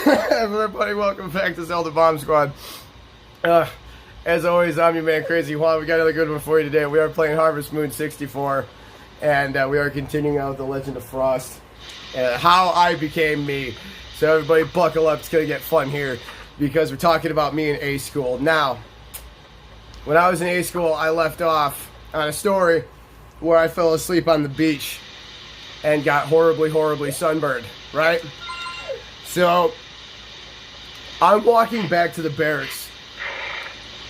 Everybody, welcome back to Zelda Bomb Squad. As always, I'm your man, Crazy Juan. We got another good one for you today. We are playing Harvest Moon 64, and we are continuing out with The Legend of Frost, how I became me. So everybody buckle up, it's going to get fun here, because we're talking about me in A school. Now, when I was in A school, I left off on a story where I fell asleep on the beach and got horribly sunburned, right? So, I'm walking back to the barracks.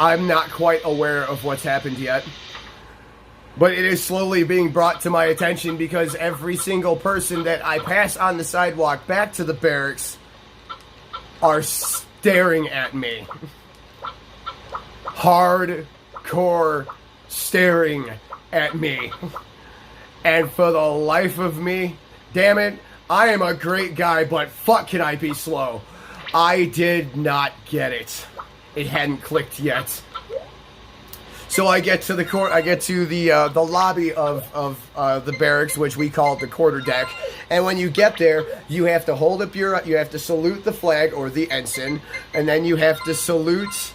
I'm not quite aware of what's happened yet, but it is slowly being brought to my attention because every single person that I pass on the sidewalk back to the barracks are staring at me. Hardcore staring at me. And for the life of me, damn it, I am a great guy, but fuck can I be slow. I did not get it. It hadn't clicked yet. So I get to the the lobby of the barracks, which we call the quarterdeck. And when you get there, you have to hold up you have to salute the flag or the ensign, and then you have to salute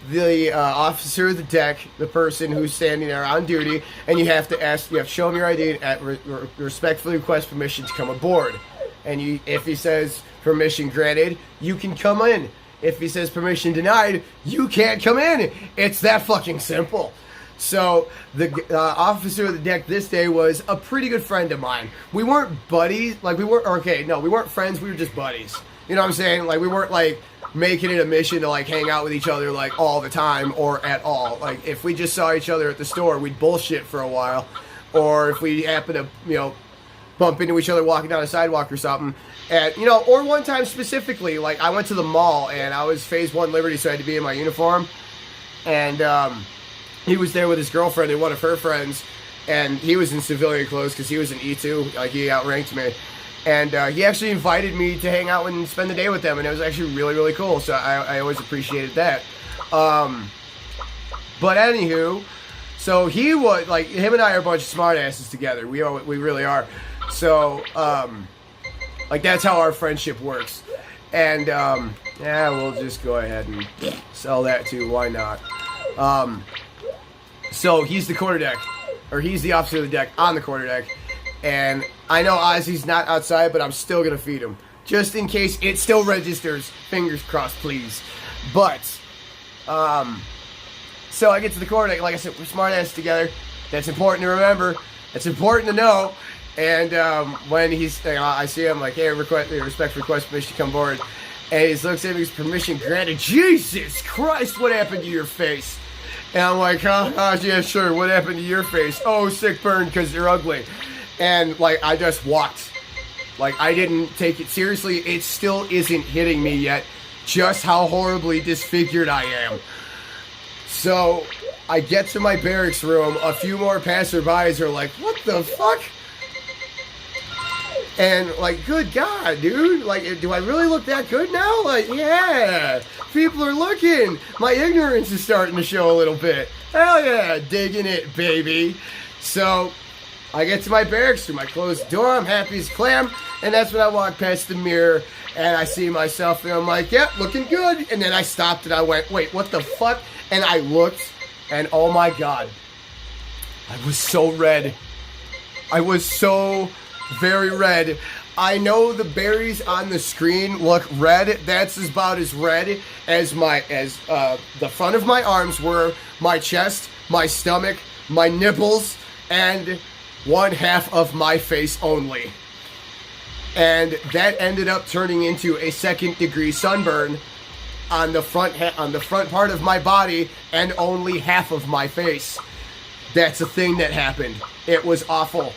the officer of the deck, the person who's standing there on duty, and you have to show him your ID and respectfully request permission to come aboard. And if he says permission granted, you can come in. If he says permission denied, you can't come in. It's that fucking simple. So the officer of the deck this day was a pretty good friend of mine. We weren't buddies, we weren't friends. We were just buddies. You know what I'm saying? We weren't making it a mission to hang out with each other all the time or at all. If we just saw each other at the store, we'd bullshit for a while, or if we happen to bump into each other walking down a sidewalk or something. And or one time specifically, I went to the mall and I was Phase 1 Liberty, so I had to be in my uniform, and he was there with his girlfriend and one of her friends, and he was in civilian clothes because he was an E2, he outranked me. And he actually invited me to hang out and spend the day with them, and it was actually really cool, so I always appreciated that. But anywho, so he was, him and I are a bunch of smartasses together. We really are. So, that's how our friendship works. And, we'll just go ahead and sell that too, why not? So he's the quarterdeck, or he's the officer of the deck on the quarterdeck. And I know Ozzy's not outside, but I'm still going to feed him. Just in case it still registers. Fingers crossed, please. But, so I get to the quarterdeck. Like I said, we're smartasses together. That's important to remember. That's important to know. And when I see him, hey, respect request permission to come aboard. And he looks at me, permission granted. Jesus Christ, what happened to your face? And I'm like, yeah, sure, what happened to your face? Oh, sick burn because you're ugly. And, I just walked. I didn't take it seriously. It still isn't hitting me yet just how horribly disfigured I am. So, I get to my barracks room. A few more passerbys are like, what the fuck? And, good God, dude. Do I really look that good now? Yeah. People are looking. My ignorance is starting to show a little bit. Hell yeah. Digging it, baby. So I get to my barracks room, I close the door, I'm happy as a clam, and that's when I walk past the mirror, and I see myself, and I'm like, yep, looking good, and then I stopped, and I went, wait, what the fuck? And I looked, and oh my God, I was so red. I was so very red. I know the berries on the screen look red. That's about as red as the front of my arms were, my chest, my stomach, my nipples, and one half of my face only. And that ended up turning into a 2nd-degree sunburn on the front part of my body and only half of my face. That's a thing that happened. It was awful.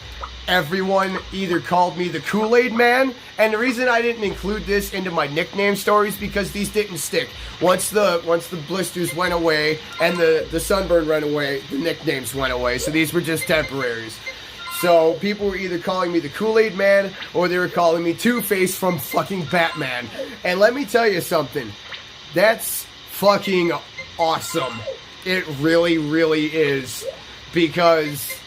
Everyone either called me the Kool-Aid Man, and the reason I didn't include this into my nickname stories because these didn't stick. Once the blisters went away and the sunburn went away, the nicknames went away, so these were just temporaries. So people were either calling me the Kool-Aid Man or they were calling me Two-Face from fucking Batman. And let me tell you something. That's fucking awesome. It really, really is. Because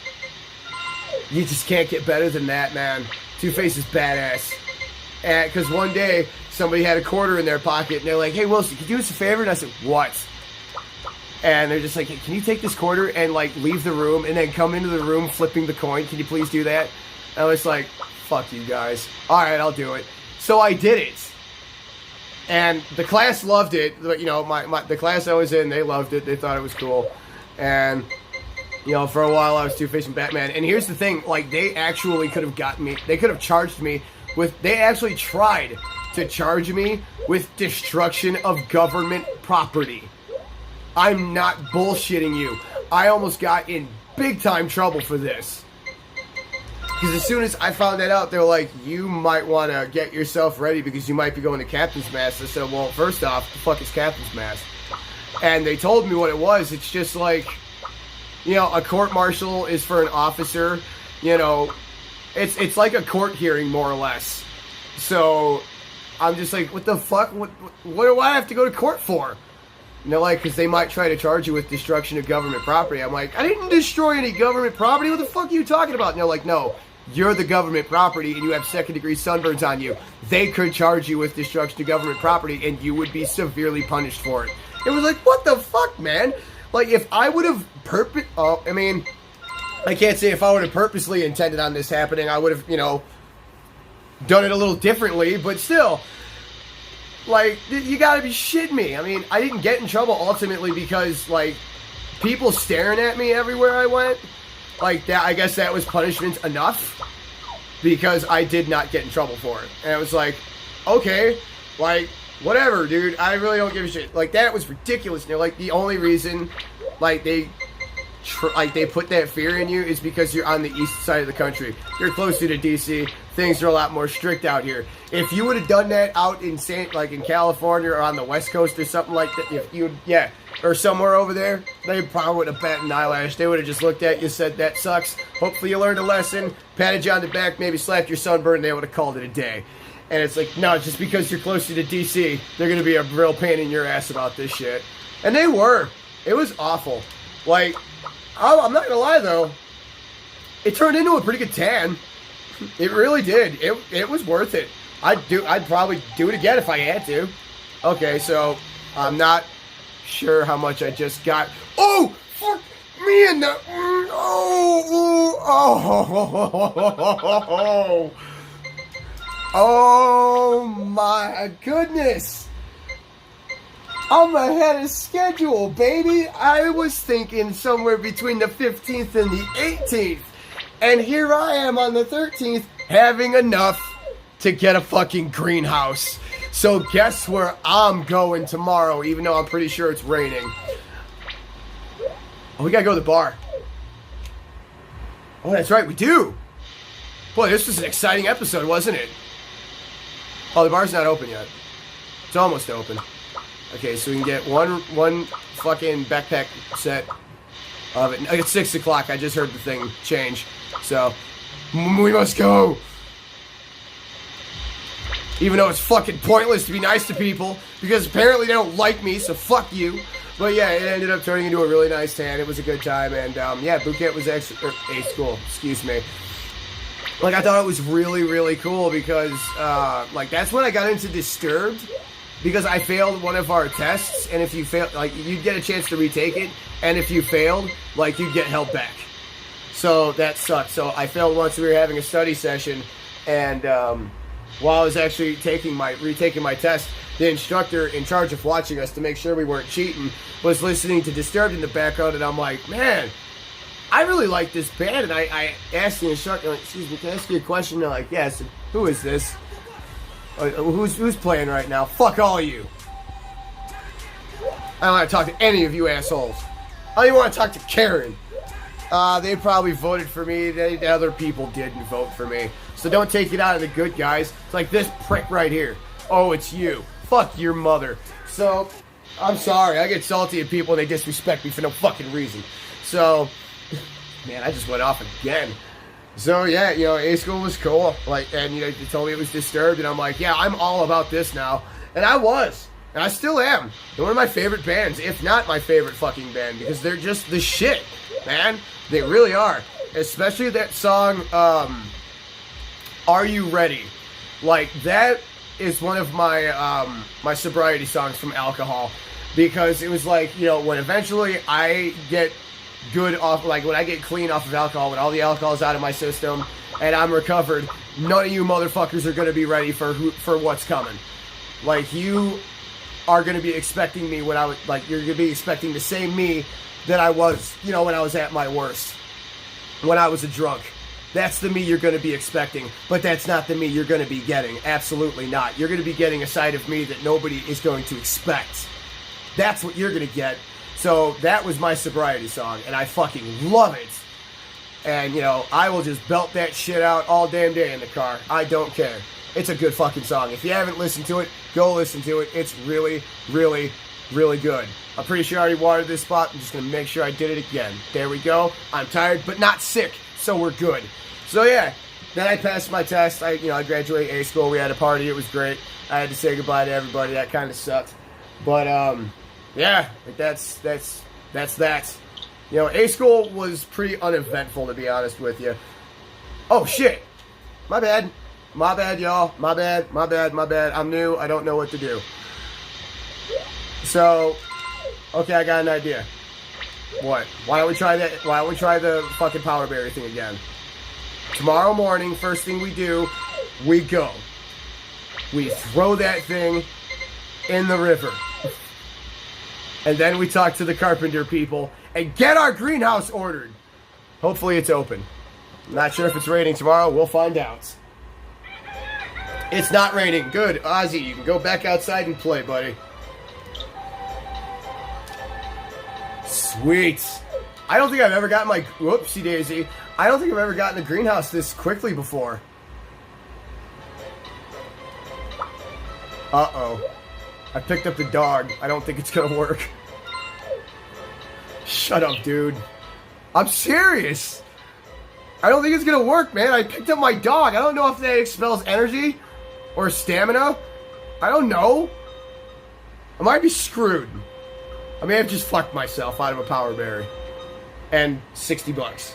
you just can't get better than that, man. Two-Face is badass. Because one day, somebody had a quarter in their pocket, and they're like, hey, Wilson, can you do us a favor? And I said, what? And they're just like, hey, can you take this quarter and, like, leave the room and then come into the room flipping the coin? Can you please do that? And I was like, fuck you guys. All right, I'll do it. So I did it. And the class loved it. You know, the class I was in, they loved it. They thought it was cool. And, you know, for a while I was Two-Facing Batman. And here's the thing. Like, they actually could have gotten me. They could have charged me with... They actually tried to charge me with destruction of government property. I'm not bullshitting you. I almost got in big-time trouble for this. Because as soon as I found that out, they were like, you might want to get yourself ready because you might be going to Captain's Mast. I said, well, first off, the fuck is Captain's Mast? And they told me what it was. It's just like, you know, a court-martial is for an officer. You know, it's like a court hearing, more or less. So I'm just like, what the fuck? What do I have to go to court for? And they're like, because they might try to charge you with destruction of government property. I'm like, I didn't destroy any government property. What the fuck are you talking about? And they're like, no, you're the government property and you have second-degree sunburns on you. They could charge you with destruction of government property and you would be severely punished for it. It was like, what the fuck, man? Like, if I would have I can't say if I would have purposely intended on this happening, I would have, you know, done it a little differently, but still... Like, you gotta be shitting me. I mean, I didn't get in trouble ultimately because, like, people staring at me everywhere I went, like, that, I guess that was punishment enough because I did not get in trouble for it. And it was like, okay, like, whatever, dude, I really don't give a shit. Like, that was ridiculous. And they're like, the only reason, like, they put that fear in you is because you're on the east side of the country. You're closer to DC. Things are a lot more strict out here. If you would have done that out in in California or on the West Coast or something like that, or somewhere over there, they probably would have batted an eyelash. They would have just looked at you, said, that sucks. Hopefully you learned a lesson, patted you on the back, maybe slapped your sunburn, and they would have called it a day. And it's like, no, just because you're closer to DC, they're going to be a real pain in your ass about this shit. And they were. It was awful. Like, I'm not going to lie, though. It turned into a pretty good tan. It really did. It was worth it. I'd probably do it again if I had to. Okay, so I'm not sure how much I just got. Oh, fuck me in the... Oh my goodness. I'm ahead of schedule, baby. I was thinking somewhere between the 15th and the 18th. And here I am on the 13th having enough to get a fucking greenhouse. So guess where I'm going tomorrow, even though I'm pretty sure it's raining. Oh, we gotta go to the bar. Oh, that's right, we do. Boy, this was an exciting episode, wasn't it? Oh, the bar's not open yet. It's almost open. Okay, so we can get one fucking backpack set of it. It's 6 o'clock. I just heard the thing change. So, we must go. Even though it's fucking pointless to be nice to people, because apparently they don't like me, so fuck you. But yeah, it ended up turning into a really nice tan. It was a good time, and yeah, boot camp was actually, school, excuse me. Like, I thought it was really, really cool because, like, that's when I got into Disturbed, because I failed one of our tests, and if you fail, like, you'd get a chance to retake it, and if you failed, like, you'd get held back. So that sucked. So I failed once. We were having a study session, and while I was actually retaking my test, the instructor in charge of watching us to make sure we weren't cheating was listening to Disturbed in the background, and I'm like, man, I really like this band. And I asked the instructor, like, excuse me, can I ask you a question? And they're like, yes. Who is this? Who's playing right now? Fuck all of you. I don't want to talk to any of you assholes. I don't even want to talk to Karen. They probably voted for me. The other people didn't vote for me. So don't take it out of the good guys. It's like this prick right here. Oh, it's you. Fuck your mother. So, I'm sorry. I get salty at people and they disrespect me for no fucking reason. So, man, I just went off again. So, yeah, you know, A-School was cool. Like, and, you know, they told me it was Disturbed. And I'm like, yeah, I'm all about this now. And I was. And I still am. They're one of my favorite bands, if not my favorite fucking band, because they're just the shit, man. They really are. Especially that song, Are You Ready? Like, that is one of my my sobriety songs from alcohol, because it was like, you know, when eventually I get good off, like when I get clean off of alcohol, when all the alcohol's out of my system and I'm recovered, none of you motherfuckers are going to be ready for what's coming. Like, you are going to be expecting me when I was, like, you're going to be expecting the same me that I was, you know, when I was at my worst, when I was a drunk. That's the me you're going to be expecting, but that's not the me you're going to be getting. Absolutely not. You're going to be getting a side of me that nobody is going to expect. That's what you're going to get. So that was my sobriety song, and I fucking love it. And, you know, I will just belt that shit out all damn day in the car. I don't care. It's a good fucking song. If you haven't listened to it, go listen to it. It's really, really, really good. I'm pretty sure I already watered this spot. I'm just going to make sure I did it again. There we go. I'm tired, but not sick, so we're good. So, yeah. Then I passed my test. I graduated A school. We had a party. It was great. I had to say goodbye to everybody. That kind of sucked. But, yeah, that's that. You know, A school was pretty uneventful, to be honest with you. Oh, shit. My bad. My bad, y'all. My bad. I'm new. I don't know what to do. So, okay, I got an idea. What? Why don't we try that? Why don't we try the fucking Power Berry thing again? Tomorrow morning, first thing we do, we go. We throw that thing in the river. And then we talk to the carpenter people and get our greenhouse ordered. Hopefully it's open. I'm not sure if it's raining tomorrow. We'll find out. It's not raining. Good. Ozzy, you can go back outside and play, buddy. Sweet. I don't think I've ever gotten my... Whoopsie daisy. I don't think I've ever gotten a greenhouse this quickly before. Uh-oh. I picked up the dog. I don't think it's gonna work. Shut up, dude. I'm serious. I don't think it's gonna work, man. I picked up my dog. I don't know if that expels energy or stamina. I don't know. I might be screwed. I may have just fucked myself out of a Power Berry. And $60.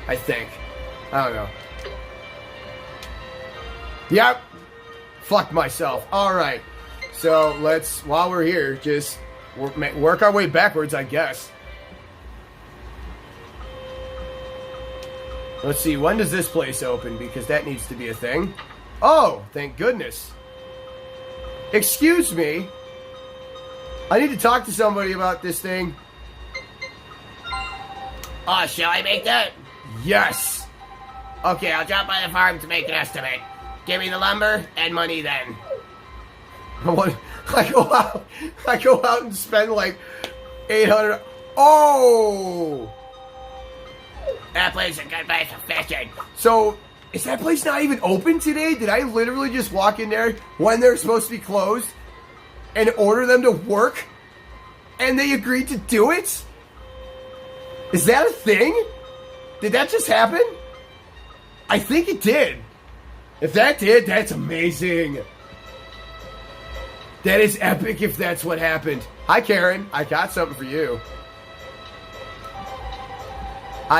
I think. I don't know. Yep. Fucked myself. Alright. So let's, while we're here, just work our way backwards, I guess. Let's see, when does this place open? Because that needs to be a thing. Oh, thank goodness. Excuse me. I need to talk to somebody about this thing. Oh, shall I make that? Yes. Okay, I'll drop by the farm to make an estimate. Give me the lumber and money then. I go out and spend like $800. Oh! That place is a good place for fishing. So, is that place not even open today? Did I literally just walk in there when they're supposed to be closed and order them to work? And they agreed to do it? Is that a thing? Did that just happen? I think it did. If that did, that's amazing. That is epic if that's what happened. Hi, Karen. I got something for you.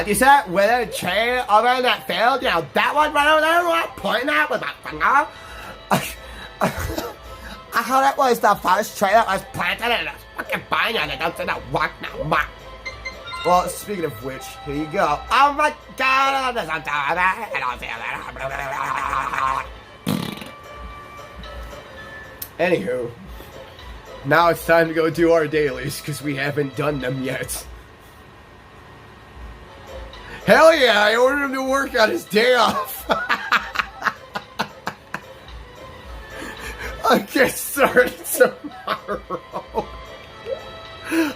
Is that where the chair over in that field? You know, that one right over there, what I'm pointing at with my finger? I thought it was the first tree that was planted in a fucking vineyard that don't seem to work now. Well, speaking of which, here you go. Oh my god, I'm tired. I don't feel that. Anywho, now it's time to go do our dailies, because we haven't done them yet. Hell yeah, I ordered him to work on his day off. I get started tomorrow.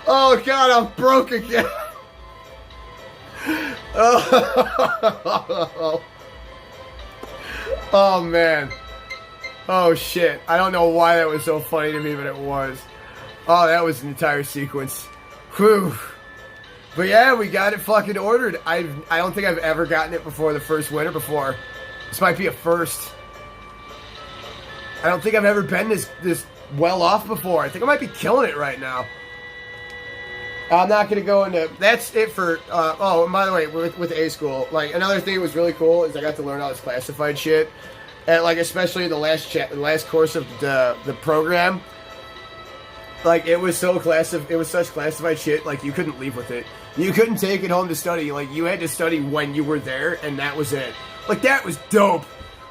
Oh god, I'm broke again. Oh man. Oh shit. I don't know why that was so funny to me, but it was. Oh, that was an entire sequence. Whew. But yeah, we got it fucking ordered. I don't think I've ever gotten it before the first winter before. This might be a first. I don't think I've ever been this well off before. I think I might be killing it right now. I'm not going to go into... That's it for... oh, and by the way, with A School, like, another thing that was really cool is I got to learn all this classified shit. and like especially the last course of the program. Like it was such classified shit. Like you couldn't leave with it. You couldn't take it home to study. Like you had to study when you were there, and that was it. Like that was dope.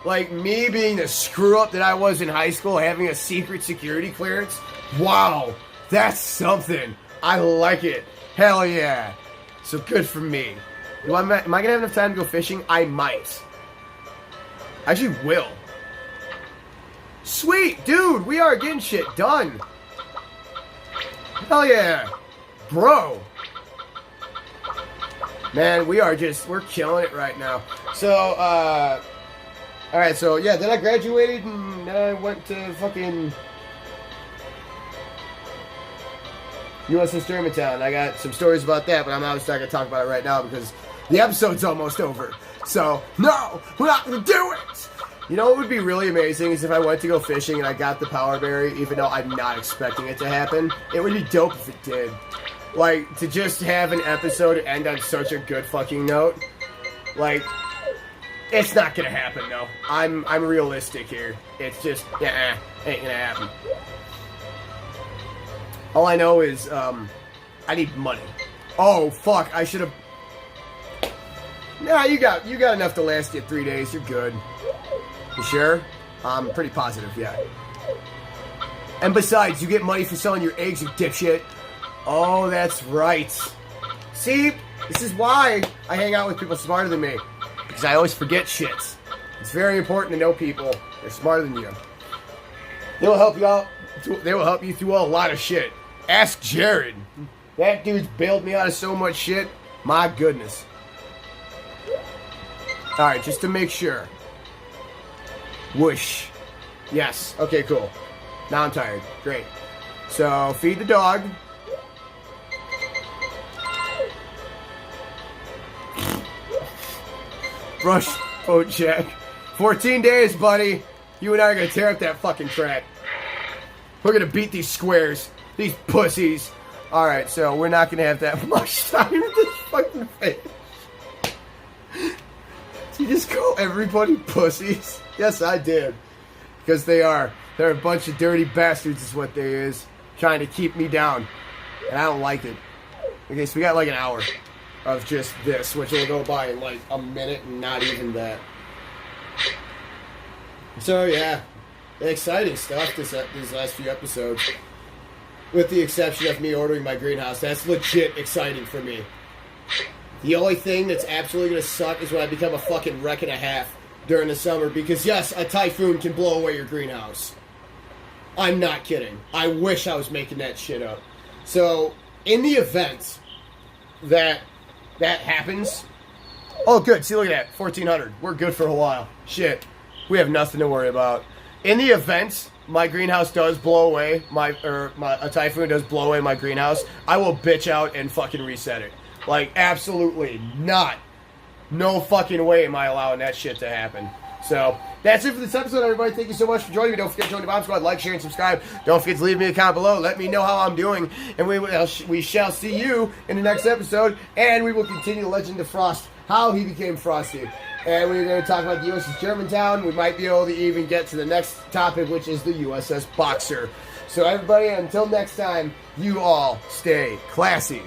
Like me being the screw up that I was in high school, having a secret security clearance. Wow, that's something. I like it. Hell yeah. So good for me. Am I gonna have enough time to go fishing? I might. I actually will. Sweet, dude, we are getting shit done. Hell yeah. Bro. Man, we're killing it right now. So, alright, so yeah, then I graduated and then I went to fucking USS Germantown. I got some stories about that, but I'm not going to talk about it right now because the episode's almost over. So, no, we're not going to do it! You know what would be really amazing is if I went to go fishing and I got the power berry, even though I'm not expecting it to happen. It would be dope if it did. Like, to just have an episode end on such a good fucking note. Like, it's not gonna happen, though. I'm realistic here. It's just, ain't gonna happen. All I know is, I need money. Oh, fuck, I should've... Nah, you got enough to last you 3 days. You're good. You sure? I'm pretty positive, yeah. And besides, you get money for selling your eggs, you dipshit. Oh, that's right. See, this is why I hang out with people smarter than me. Because I always forget shit. It's very important to know people. They're smarter than you. They will help you out. They will help you through a lot of shit. Ask Jared. That dude's bailed me out of so much shit. My goodness. Alright, just to make sure. Whoosh. Yes. Okay, cool. Now I'm tired. Great. So, feed the dog. Brush boat check. 14 days, buddy. You and I are going to tear up that fucking track. We're going to beat these squares. These pussies. Alright, so we're not going to have that much time with this fucking face. Did you just call everybody pussies? Yes, I did. Because they are. They're a bunch of dirty bastards is what they is. Trying to keep me down. And I don't like it. Okay, so we got like an hour of just this, which will go by in like a minute and not even that. So yeah, exciting stuff these last few episodes. With the exception of me ordering my greenhouse. That's legit exciting for me. The only thing that's absolutely going to suck is when I become a fucking wreck and a half during the summer. Because yes, a typhoon can blow away your greenhouse. I'm not kidding. I wish I was making that shit up. So, in the event that happens... Oh, good. See, look at that. 1,400. We're good for a while. Shit. We have nothing to worry about. In the event my greenhouse does blow away, a typhoon does blow away my greenhouse, I will bitch out and fucking reset it. Like, absolutely not. No fucking way am I allowing that shit to happen. So, that's it for this episode, everybody. Thank you so much for joining me. Don't forget to join the Bomb Squad. Like, share, and subscribe. Don't forget to leave me a comment below. Let me know how I'm doing. And we shall see you in the next episode. And we will continue the legend of Frost, how he became Frosty. And we're going to talk about the USS Germantown. We might be able to even get to the next topic, which is the USS Boxer. So, everybody, until next time, you all stay classy.